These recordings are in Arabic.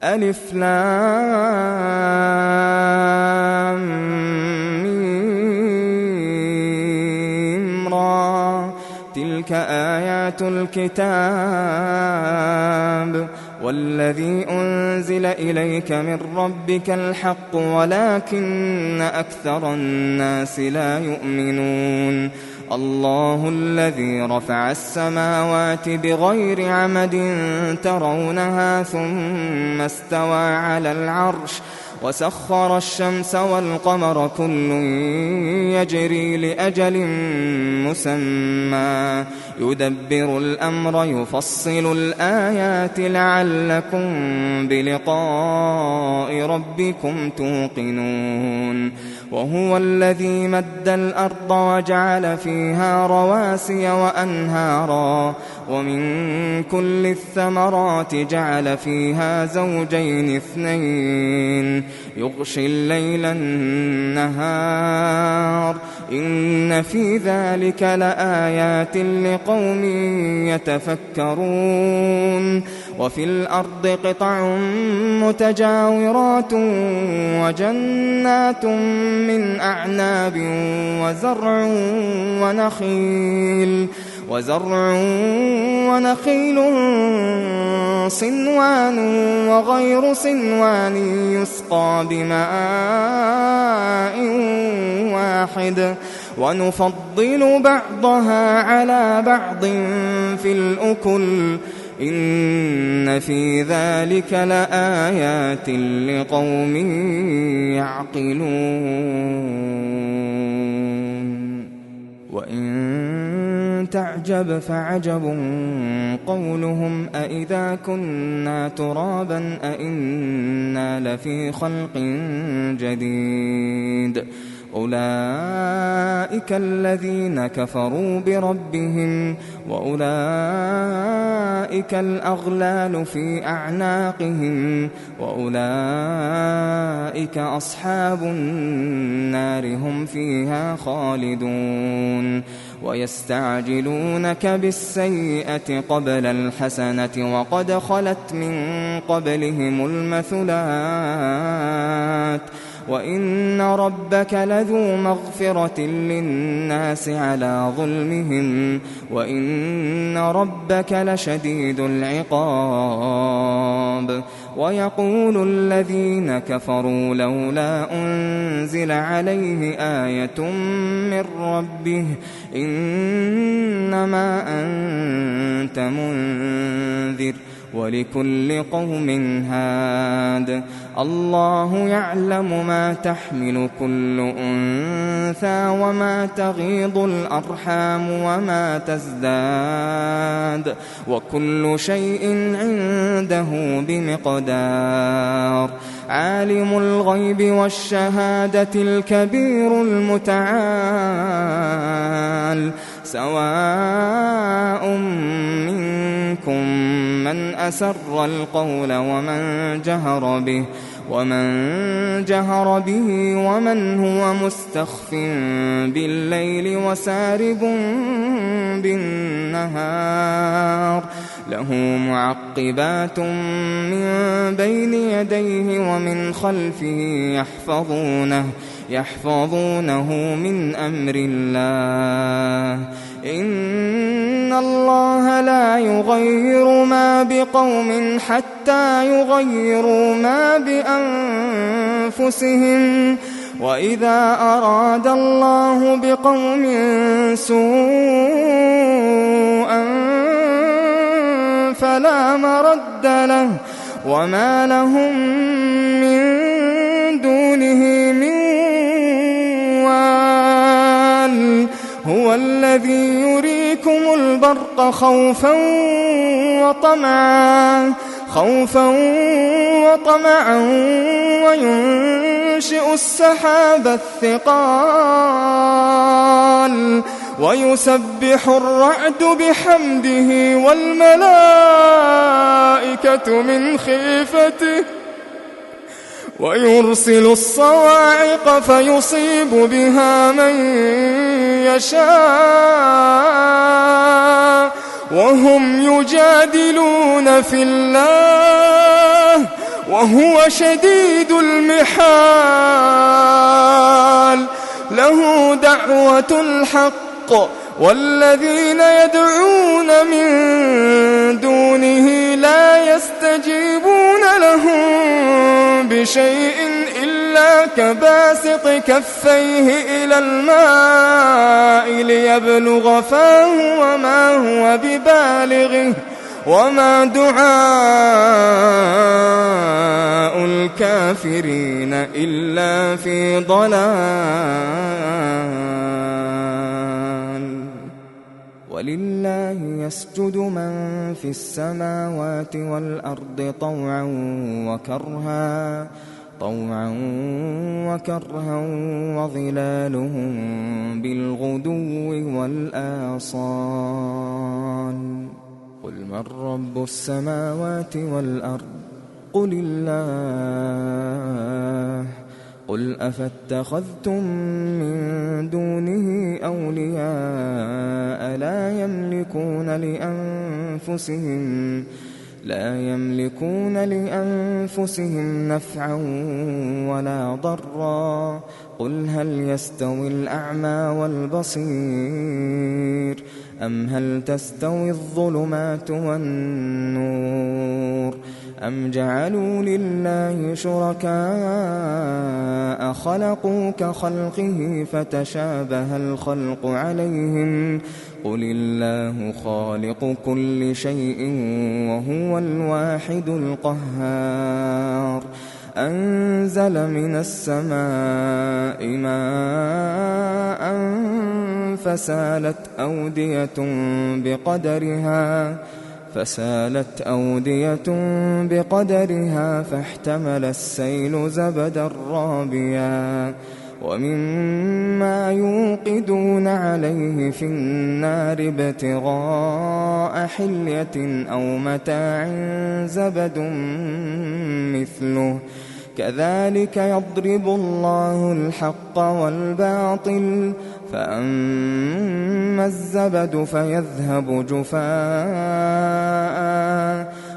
ألف لام ميم را تلك آيات الكتاب والذي أنزل إليك من ربك الحق ولكن أكثر الناس لا يؤمنون الله الذي رفع السماوات بغير عمد ترونها ثم استوى على العرش وسخر الشمس والقمر كل يجري لأجل مسمى يدبر الأمر يفصل الآيات لعلكم بلقاء ربكم توقنون وهو الذي مد الأرض وجعل فيها رواسي وأنهارا ومن كل الثمرات جعل فيها زوجين اثنين يغشي الليل النهار إن في ذلك لآيات لقوم يتفكرون وفي الأرض قطع متجاورات وجنات من أعناب وزرع ونخيل صنوان وغير صنوان يسقى بماء واحد ونفضل بعضها على بعض في الأكل إن في ذلك لآيات لقوم يعقلون وإن تعجب فعجب قولهم أإذا كنا ترابا أإنا لفي خلق جديد أولئك الذين كفروا بربهم وأولئك الأغلال في أعناقهم وأولئك أصحاب النار هم فيها خالدون ويستعجلونك بالسيئة قبل الحسنة وقد خلت من قبلهم المثلات وإن ربك لذو مغفرة للناس على ظلمهم وإن ربك لشديد العقاب ويقول الذين كفروا لولا أنزل عليه آية من ربه إنما أنت منذر ولكل قوم هاد الله يعلم ما تحمل كل أنثى وما تغيض الأرحام وما تزداد وكل شيء عنده بمقدار عالم الغيب والشهادة الكبير المتعال سواء منكم من أسر القول ومن جهر به ومن هو مستخف بالليل وسارب بالنهار له معقبات من بين يديه ومن خلفه يحفظونه من أمر الله إن الله لا يغير ما بقوم حتى يغيروا ما بأنفسهم وإذا أراد الله بقوم سوءا فلا مرد له وما لهم من دونه من وال هو الذي يريكم البرق خوفا وطمعا وينشئ السحاب الثقال ويسبح الرعد بحمده والملائكة من خيفته ويرسل الصواعق فيصيب بها من يشاء وهم يجادلون في الله وهو شديد المحال له دعوة الحق والذين يدعون من دونه لا يستجيبون لهم بشيء إلا كباسط كفيه إلى الماء ليبلغ فاه وما هو ببالغه وما دعاء الكافرين إلا في ضلال. ولله يسجد من في السماوات والأرض طوعا وكرها وظلالهم بالغدو والآصال. قل من رب السماوات والأرض قل الله. قل أفاتخذتم من دونه أولياء لا يملكون لأنفسهم نفعا ولا ضرا. قل هل يستوي الأعمى والبصير أم هل تستوي الظلمات والنور أم جعلوا لله شركاء خلقوا كخلقه فتشابه الخلق عليهم. قل الله خالق كل شيء وهو الواحد القهار. أنزل من السماء ماء فسالت أودية بقدرها فاحتمل السيل زبدا رابيا ومما يوقدون عليه في النار ابتغاء حلية أو متاع زبد مثله كذلك يضرب الله الحق والباطل فأما الزبد فيذهب جفاء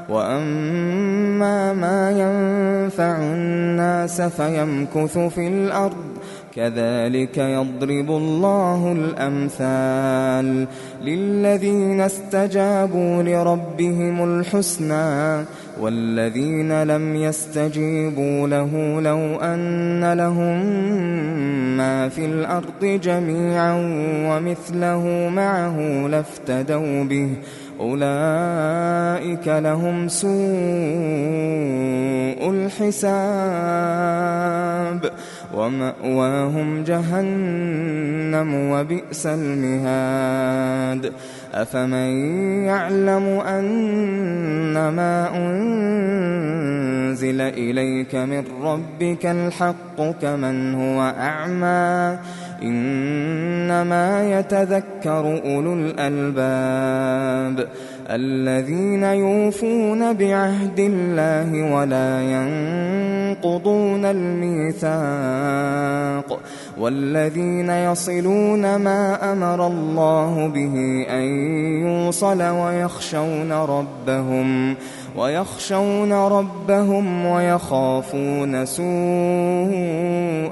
وأما ما ينفع الناس فيمكث في الأرض كذلك يضرب الله الأمثال للذين استجابوا لربهم الحسنى والذين لم يستجيبوا له لو أن لهم ما في الأرض جميعا ومثله معه لافتدوا به أولئك لهم سوء الحساب ومأواهم جهنم وبئس المهاد. أفمن يعلم أنما أنزل إليك من ربك الحق كمن هو أعمى إنما يتذكر أولو الألباب الذين يوفون بعهد الله ولا ينقضون الميثاق والذين يصلون ما أمر الله به أن يوصل ويخشون ربهم ويخافون سوء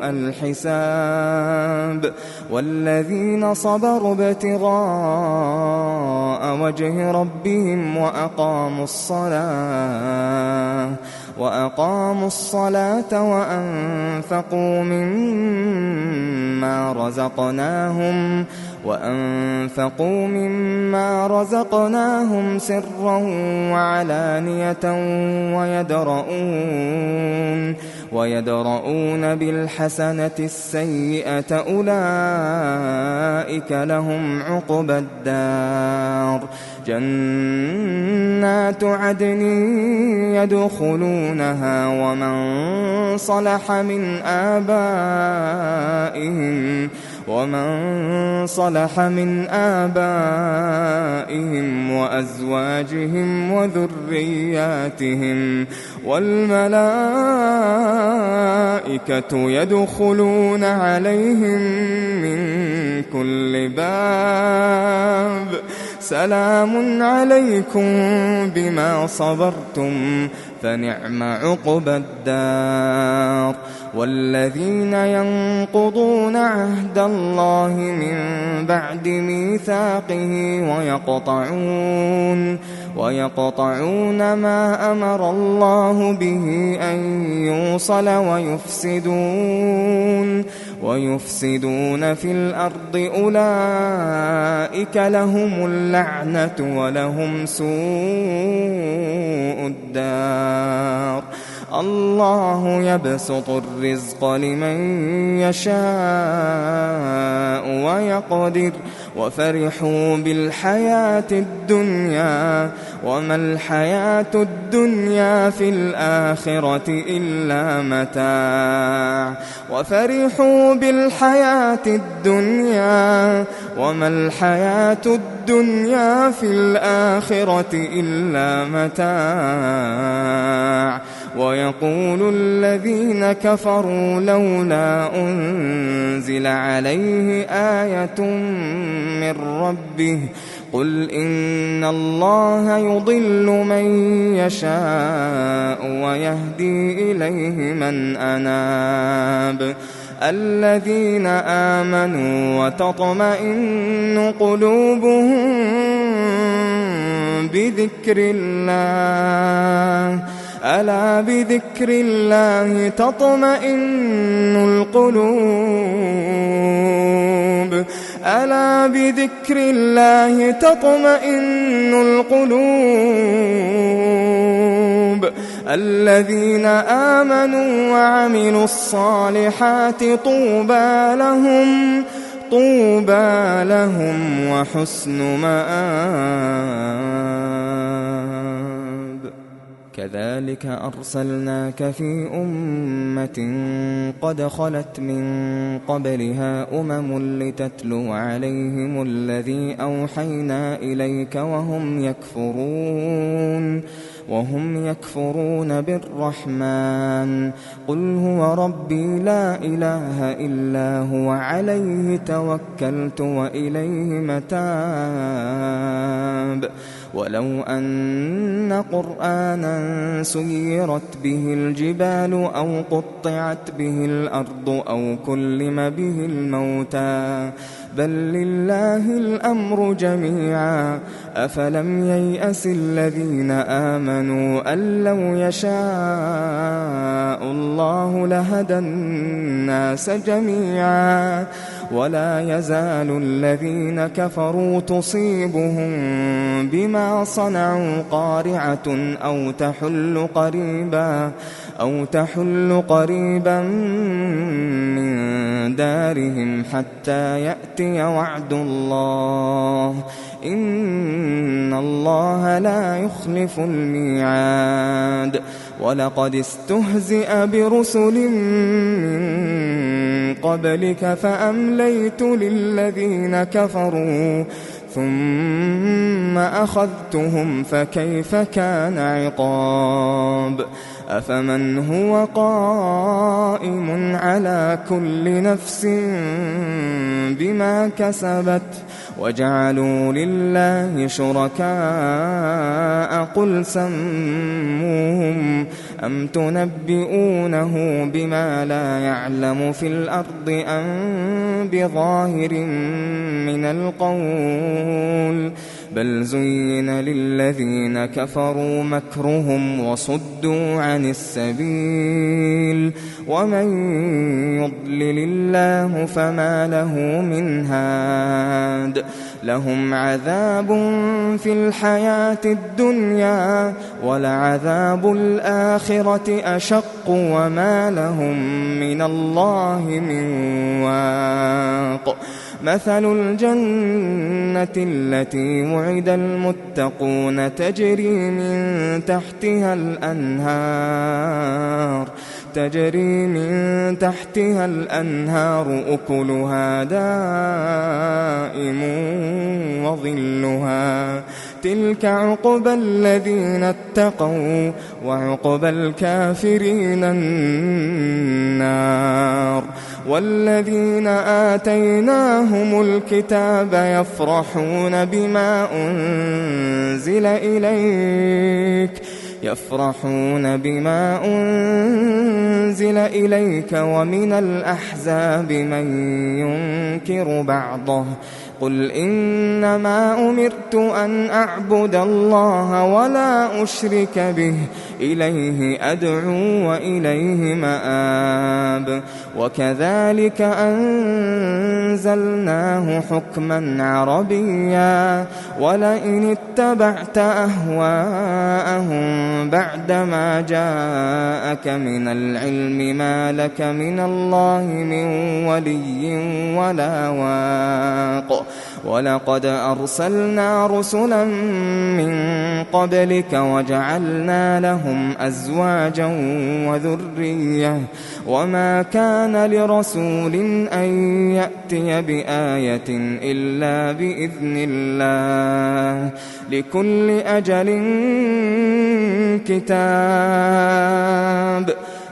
الحساب والذين صبروا ابتغاء وجه ربهم وأقاموا الصلاة وأنفقوا مما رزقناهم سرا وعلانية ويدرؤون بالحسنة السيئة أولئك لهم عقبى الدار جنات عدن يدخلونها ومن صلح من آبائهم وأزواجهم وذرياتهم والملائكة يدخلون عليهم من كل سلام عليكم بما صبرتم فنعم عقبى الدار. والذين ينقضون عهد الله من بعد ميثاقه ويقطعون ما أمر الله به أن يوصل ويفسدون في الأرض أولئك لهم اللعنة ولهم سوء الدار. الله يبسط الرزق لمن يشاء ويقدر وفرحوا بالحياة الدنيا وما الحياة الدنيا في الآخرة إلا متاع وفرحوا بالحياة الدنيا وما الحياة الدنيا في الآخرة إلا متاع. ويقول الذين كفروا لولا أنزل عليه آية من ربه قل إن الله يضل من يشاء ويهدي إليه من أناب. الذين آمنوا وتطمئن قلوبهم بذكر الله ألا بذكر الله تطمئن القلوب ألا بذكر الله تطمئن القلوب. الذين آمنوا وعملوا الصالحات طوبى لهم وحسن مآب. كذلك أرسلناك في أمة قد خلت من قبلها لتتلو عليهم الذي أوحينا إليك وهم يكفرون بالرحمن. قل هو ربي لا إله إلا هو عليه توكلت وإليه متاب. ولو أن قرآنا سيرت به الجبال أو قطعت به الأرض أو كلم به الموتى بل لله الأمر جميعا أفلم ييأس الذين آمنوا أن لو يشاء الله لهدى الناس جميعا. ولا يزال الذين كفروا تصيبهم بما صنعوا قارعة أو تحل قريبا من دارهم حتى يأتي وعد الله إن الله لا يخلف الميعاد. ولقد استهزئ برسل من قبلك فأمليت للذين كفروا ثم أخذتهم فكيف كان عقاب. أفمن هو قائم على كل نفس بما كسبت وجعلوا لله شركاء قل سموهم أم تنبئونه بما لا يعلم في الأرض أم بظاهر من القول بل زين للذين كفروا مكرهم وصدوا عن السبيل ومن يضلل الله فما له من هاد. لهم عذاب في الحياة الدنيا ولعذاب الآخرة أشق وما لهم من الله من واق. مثل الجنة التي وعد المتقون تجري من تحتها الأنهار أكلها دائم وظلها تلك عقبى الذين اتقوا وعقبى الكافرين النار. والذين آتيناهم الكتاب يفرحون بما أنزل يفرحون بما أنزل إليك ومن الأحزاب من ينكر بعضه قل إنما أمرت أن أعبد الله ولا أشرك به إليه أدعو وإليه مآب وكذلك أنزلناه حكما عربيا ولئن اتبعت أهواءهم بعدما جاءك من العلم ما لك من الله من ولي ولا واق ولقد أرسلنا رسلا من قبلك وجعلنا لهم أزواجا وذرية وما كان لرسول أن يأتي بآية إلا بإذن الله لكل أجل كتاب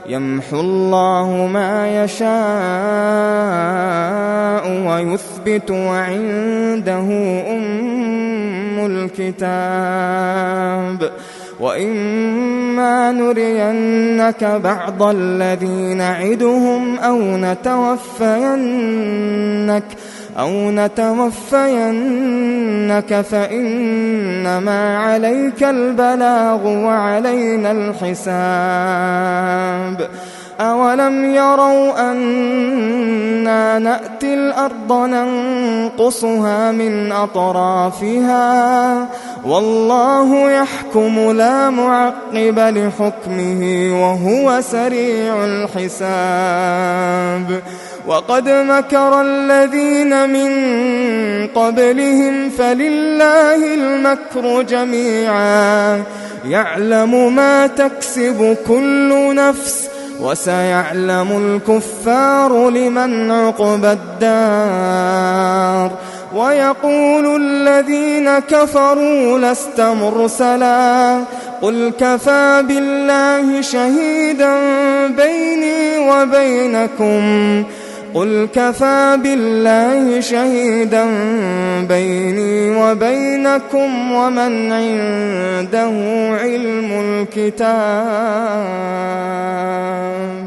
يمحو الله ما يشاء ويثبت وعنده أم الكتاب وإما نرينك بعض الذي نعدهم أو نتوفينك فإنما عليك البلاغ وعلينا الحساب أولم يروا أنا نأتي الأرض ننقصها من أطرافها والله يحكم لا معقب لحكمه وهو سريع الحساب وقد مكر الذين من قبلهم فلله المكر جميعا يعلم ما تكسب كل نفس وسيعلم الكفار لمن عقبى الدار ويقول الذين كفروا لست مرسلا قل كفى بالله شهيدا بيني وبينكم ومن عنده علم الكتاب